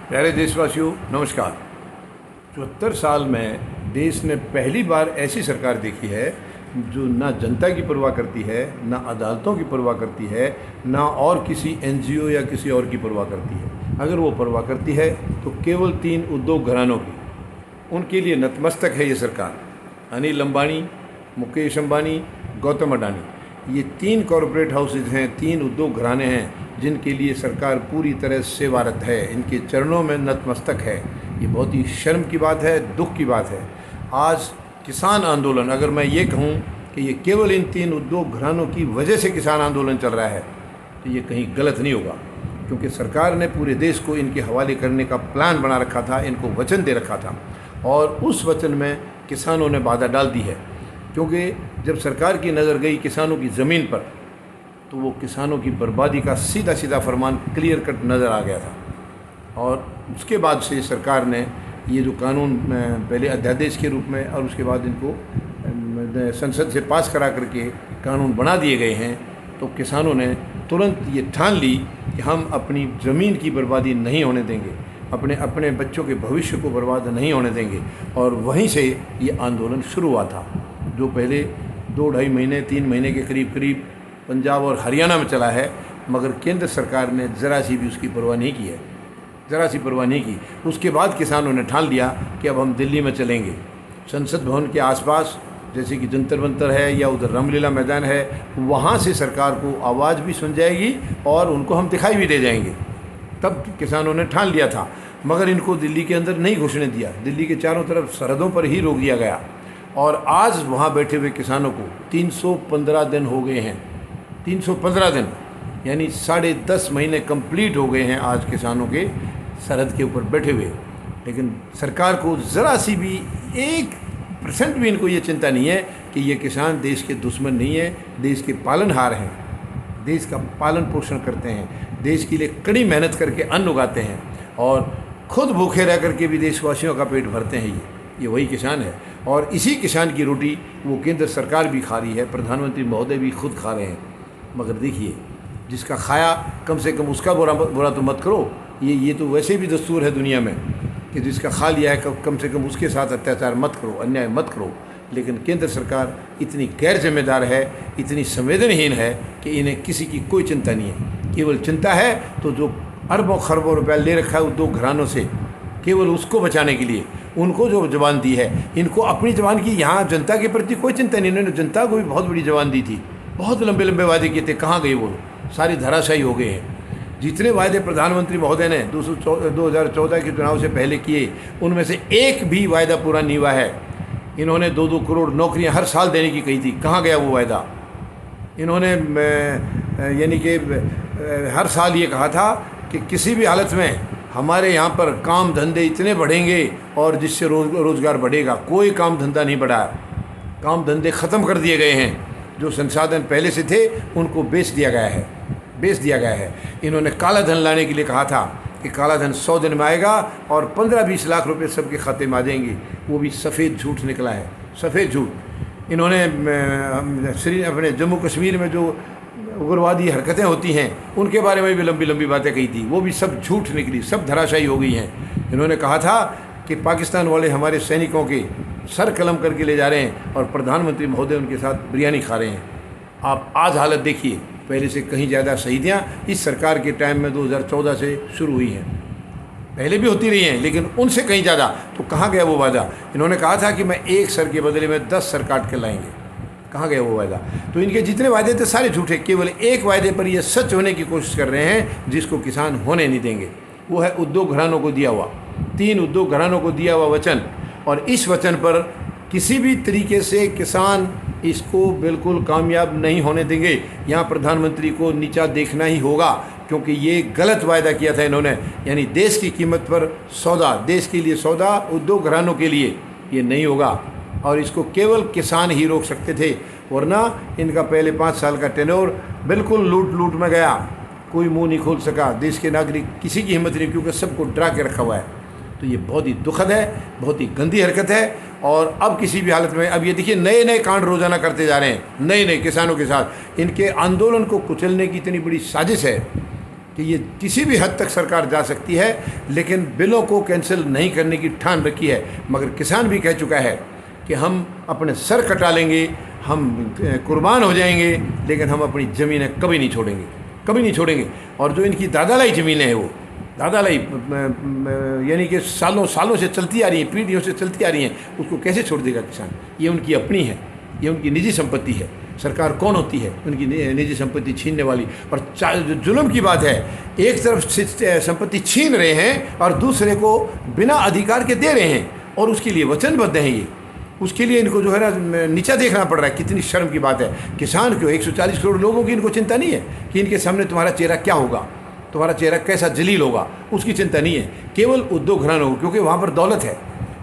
प्यारे देशवासियों, नमस्कार। 74 साल में देश ने पहली बार ऐसी सरकार देखी है जो ना जनता की परवाह करती है, ना अदालतों की परवाह करती है, ना और किसी एनजीओ या किसी और की परवाह करती है। अगर वो परवाह करती है तो केवल 3 उद्योग घरानों की, उनके लिए नतमस्तक है ये सरकार। अनिल अंबानी, मुकेश अंबानी, गौतम अडानी, ये 3 कॉरपोरेट हाउसेज हैं, 3 उद्योग घराने हैं जिनके लिए सरकार पूरी तरह सेवारत है, इनके चरणों में नतमस्तक है। ये बहुत ही शर्म की बात है, दुख की बात है। आज किसान आंदोलन, अगर मैं ये कहूँ कि ये केवल इन 3 उद्योग घरानों की वजह से किसान आंदोलन चल रहा है तो ये कहीं गलत नहीं होगा, क्योंकि सरकार ने पूरे देश को इनके हवाले करने का प्लान बना रखा था, इनको वचन दे रखा था और उस वचन में किसानों ने बाधा डाल दी है। क्योंकि जब सरकार की नज़र गई किसानों की ज़मीन पर तो वो किसानों की बर्बादी का सीधा सीधा फरमान क्लियर कट नज़र आ गया था। और उसके बाद से सरकार ने ये जो कानून पहले अध्यादेश के रूप में और उसके बाद इनको संसद से पास करा करके कानून बना दिए गए हैं, तो किसानों ने तुरंत ये ठान ली कि हम अपनी ज़मीन की बर्बादी नहीं होने देंगे, अपने बच्चों के भविष्य को बर्बाद नहीं होने देंगे। और वहीं से ये आंदोलन शुरू हुआ था, जो पहले 2-2.5 महीने 3 महीने के करीब पंजाब और हरियाणा में चला है, मगर केंद्र सरकार ने ज़रा सी भी उसकी परवाह नहीं की है, ज़रा सी परवाह नहीं की। उसके बाद किसानों ने ठान लिया कि अब हम दिल्ली में चलेंगे। संसद भवन के आसपास जैसे कि जंतर मंतर है या उधर रामलीला मैदान है, वहाँ से सरकार को आवाज़ भी सुन जाएगी और उनको हम दिखाई भी दे जाएंगे। तब किसानों ने ठान लिया था, मगर इनको दिल्ली के अंदर नहीं घुसने दिया। दिल्ली के चारों तरफ सरहदों पर ही रोक दिया गया और आज वहाँ बैठे हुए किसानों को 315 दिन हो गए हैं। 315 दिन यानी 10.5 महीने कंप्लीट हो गए हैं आज किसानों के सरहद के ऊपर बैठे हुए। लेकिन सरकार को ज़रा सी भी 1% भी इनको ये चिंता नहीं है कि ये किसान देश के दुश्मन नहीं है, देश के पालनहार हैं, देश का पालन पोषण करते हैं, देश के लिए कड़ी मेहनत करके अन्न उगाते हैं और खुद भूखे रह करके भी देशवासियों का पेट भरते हैं। ये वही किसान है और इसी किसान की रोटी वो केंद्र सरकार भी खा रही है, प्रधानमंत्री महोदय भी खुद खा रहे हैं। मगर देखिए, जिसका खाया कम से कम उसका बुरा तो मत करो। ये तो वैसे भी दस्तूर है दुनिया में कि जिसका खा लिया है कम से कम उसके साथ अत्याचार मत करो, अन्याय मत करो। लेकिन केंद्र सरकार इतनी गैर जिम्मेदार है, इतनी संवेदनहीन है कि इन्हें किसी की कोई चिंता नहीं है। केवल चिंता है तो जो अरबों खरबों रुपया ले रखा है उद्योग घरानों से, केवल उसको बचाने के लिए उनको जो जबान दी है, इनको अपनी जबान की यहाँ जनता के प्रति कोई चिंता नहीं। इन्होंने जनता को भी बहुत बड़ी जबान दी थी, बहुत लंबे लंबे वादे किए थे, कहाँ गए वो? सारी धराशायी हो गए हैं। जितने वायदे प्रधानमंत्री महोदय ने 2014 के चुनाव से पहले किए, उनमें से एक भी वायदा पूरा नहीं हुआ है। इन्होंने 2-2 करोड़ नौकरियां हर साल देने की कही थी, कहाँ गया वो वायदा? इन्होंने यानी कि हर साल ये कहा था कि किसी भी हालत में हमारे यहाँ पर काम धंधे इतने बढ़ेंगे और जिससे रोज़गार बढ़ेगा। कोई काम धंधा नहीं बढ़ा, काम धंधे ख़त्म कर दिए गए हैं। जो संसाधन पहले से थे उनको बेच दिया गया है। इन्होंने काला धन लाने के लिए कहा था कि काला धन 100 दिन में आएगा और 15-20 लाख रुपए सबके खाते में आ जाएंगे। वो भी सफ़ेद झूठ निकला है, सफ़ेद झूठ। इन्होंने अपने जम्मू कश्मीर में जो उग्रवादी हरकतें होती हैं उनके बारे में भी लंबी लंबी बातें कही थी, वो भी सब झूठ निकली, सब धराशायी हो गई हैं। इन्होंने कहा था कि पाकिस्तान वाले हमारे सैनिकों के सर कलम करके ले जा रहे हैं और प्रधानमंत्री महोदय उनके साथ बिरयानी खा रहे हैं। आप आज हालत देखिए, पहले से कहीं ज़्यादा शहीदियाँ इस सरकार के टाइम में 2014 से शुरू हुई हैं। पहले भी होती रही हैं लेकिन उनसे कहीं ज़्यादा। तो कहाँ गया वो वादा? इन्होंने कहा था कि मैं 1 सर के बदले में 10 सर काट के लाएंगे, कहाँ गया वो वादा? तो इनके जितने वायदे थे सारे झूठे। केवल एक वायदे पर ये सच होने की कोशिश कर रहे हैं जिसको किसान होने नहीं देंगे। वो है उद्योग घरानों को दिया हुआ, 3 उद्योग घरानों को दिया हुआ वचन। और इस वचन पर किसी भी तरीके से किसान इसको बिल्कुल कामयाब नहीं होने देंगे। यहाँ प्रधानमंत्री को नीचा देखना ही होगा, क्योंकि ये गलत वायदा किया था इन्होंने। यानी देश की कीमत पर सौदा, देश के लिए सौदा उद्योग घरानों के लिए, ये नहीं होगा और इसको केवल किसान ही रोक सकते थे। वरना इनका पहले 5 साल का टेन्योर बिल्कुल लूट में गया, कोई मुंह नहीं खोल सका। देश के नागरिक किसी की हिम्मत नहीं, क्योंकि सबको डरा के रखा हुआ है। तो ये बहुत ही दुखद है, बहुत ही गंदी हरकत है। और अब किसी भी हालत में, अब ये देखिए नए कांड रोज़ाना करते जा रहे हैं, नए किसानों के साथ। इनके आंदोलन को कुचलने की इतनी बड़ी साजिश है कि ये किसी भी हद तक सरकार जा सकती है, लेकिन बिलों को कैंसिल नहीं करने की ठान रखी है। मगर किसान भी कह चुका है कि हम अपने सर कटा लेंगे, हम कुर्बान हो जाएंगे, लेकिन हम अपनी ज़मीनें कभी नहीं छोड़ेंगे, कभी नहीं छोड़ेंगे। और जो इनकी दादालाई ज़मीनें हैं, वो दादालाई यानी कि सालों सालों से चलती आ रही हैं, पीढ़ियों से चलती आ रही हैं, उसको कैसे छोड़ देगा किसान? ये उनकी अपनी है, ये उनकी निजी संपत्ति है। सरकार कौन होती है उनकी निजी संपत्ति छीनने वाली? और जो जुल्म की बात है, एक तरफ संपत्ति छीन रहे हैं और दूसरे को बिना अधिकार के दे रहे हैं, और उसके लिए वचनबद्ध हैं ये। उसके लिए इनको जो है ना नीचा देखना पड़ रहा है। कितनी शर्म की बात है। किसान क्यों, 140 करोड़ लोगों की इनको चिंता नहीं है कि इनके सामने तुम्हारा चेहरा क्या होगा, तुम्हारा चेहरा कैसा जलील होगा, उसकी चिंता नहीं है। केवल उद्योग घरानों को, क्योंकि वहाँ पर दौलत है,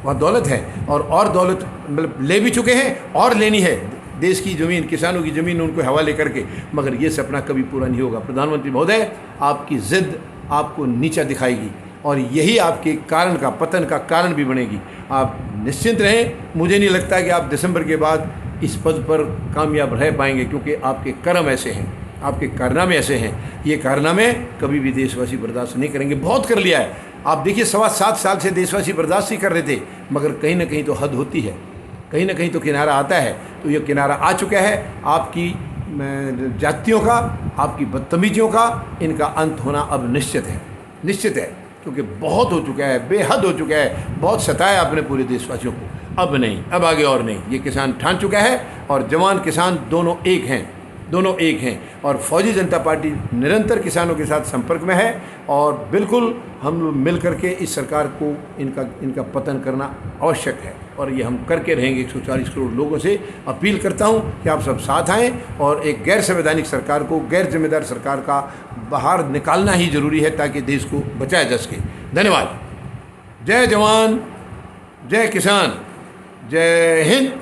वहाँ दौलत है, और दौलत मतलब ले भी चुके हैं और लेनी है। देश की ज़मीन, किसानों की ज़मीन उनको हवाले करके, मगर ये सपना कभी पूरा नहीं होगा। प्रधानमंत्री महोदय, आपकी ज़िद आपको नीचा दिखाएगी और यही आपके कारण का, पतन का कारण भी बनेगी। आप निश्चिंत रहें, मुझे नहीं लगता कि आप दिसंबर के बाद इस पद पर कामयाब रह पाएंगे, क्योंकि आपके कर्म ऐसे हैं, आपके कारनामे ऐसे हैं। ये कारनामे कभी भी देशवासी बर्दाश्त नहीं करेंगे। बहुत कर लिया है। आप देखिए, 7.25 साल से देशवासी बर्दाश्त ही कर रहे थे, मगर कहीं ना कहीं तो हद होती है, कहीं ना कहीं तो किनारा आता है। तो ये किनारा आ चुका है। आपकी जातियों का, आपकी बदतमीजियों का, इनका अंत होना अब निश्चित है, निश्चित है, क्योंकि बहुत हो चुका है, बेहद हो चुका है। बहुत सताया आपने पूरे देशवासियों को। अब नहीं, अब आगे और नहीं। ये किसान ठान चुका है, और जवान किसान दोनों एक हैं, दोनों एक हैं। और फौजी जनता पार्टी निरंतर किसानों के साथ संपर्क में है, और बिल्कुल हम लोग मिल करके इस सरकार को इनका पतन करना आवश्यक है, और ये हम करके रहेंगे। 140 करोड़ लोगों से अपील करता हूं कि आप सब साथ आएँ, और एक गैर संवैधानिक सरकार को, गैर जिम्मेदार सरकार का बाहर निकालना ही ज़रूरी है, ताकि देश को बचाया जा सके। धन्यवाद। जय जवान, जय किसान, जय हिंद।